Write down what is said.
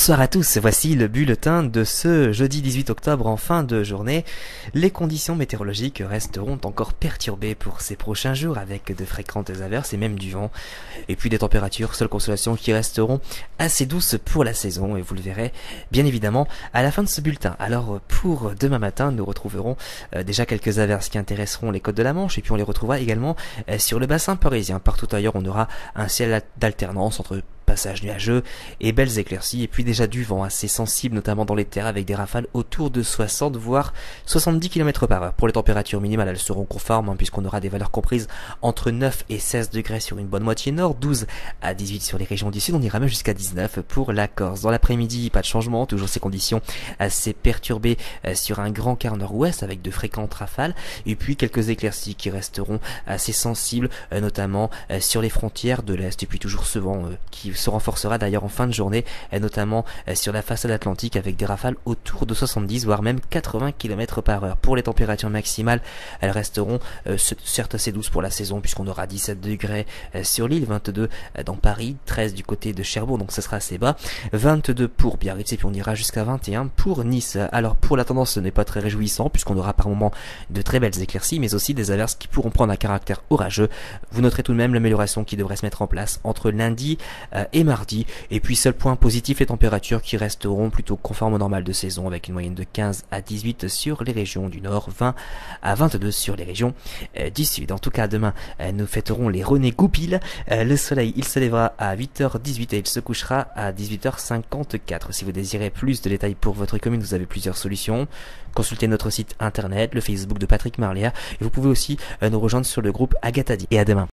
Bonsoir à tous, voici le bulletin de ce jeudi 18 octobre en fin de journée. Les conditions météorologiques resteront encore perturbées pour ces prochains jours avec de fréquentes averses et même du vent. Et puis des températures, seule consolation, qui resteront assez douces pour la saison et vous le verrez bien évidemment à la fin de ce bulletin. Alors pour demain matin, nous retrouverons déjà quelques averses qui intéresseront les côtes de la Manche et puis on les retrouvera également sur le bassin parisien. Partout ailleurs, on aura un ciel d'alternance entre passages nuageux et belles éclaircies et puis déjà du vent assez sensible notamment dans les terres avec des rafales autour de 60 voire 70 km/h. Pour les températures minimales, elles seront conformes puisqu'on aura des valeurs comprises entre 9 et 16 degrés sur une bonne moitié nord, 12 à 18 sur les régions du sud, on ira même jusqu'à 19 pour la Corse. Dans l'après-midi, pas de changement, toujours ces conditions assez perturbées sur un grand quart nord-ouest avec de fréquentes rafales et puis quelques éclaircies qui resteront assez sensibles notamment sur les frontières de l'Est et puis toujours ce vent qui se renforcera d'ailleurs en fin de journée, notamment sur la façade atlantique avec des rafales autour de 70 voire même 80 km/h. Pour les températures maximales, elles resteront certes assez douces pour la saison puisqu'on aura 17 degrés sur l'île, 22 dans Paris, 13 du côté de Cherbourg, donc ce sera assez bas, 22 pour Biarritz et puis on ira jusqu'à 21 pour Nice. Alors pour la tendance, ce n'est pas très réjouissant puisqu'on aura par moments de très belles éclaircies mais aussi des averses qui pourront prendre un caractère orageux. Vous noterez tout de même l'amélioration qui devrait se mettre en place entre lundi et mardi. Et puis seul point positif, les températures qui resteront plutôt conformes au normal de saison avec une moyenne de 15 à 18 sur les régions du nord, 20 à 22 sur les régions du sud. En tout cas demain nous fêterons les René Goupil. Le soleil il se lèvera à 8h18 et il se couchera à 18h54. Si vous désirez plus de détails pour votre commune, vous avez plusieurs solutions. Consultez notre site internet, le Facebook de Patrick Marlière et vous pouvez aussi nous rejoindre sur le groupe Agatha. Et à demain.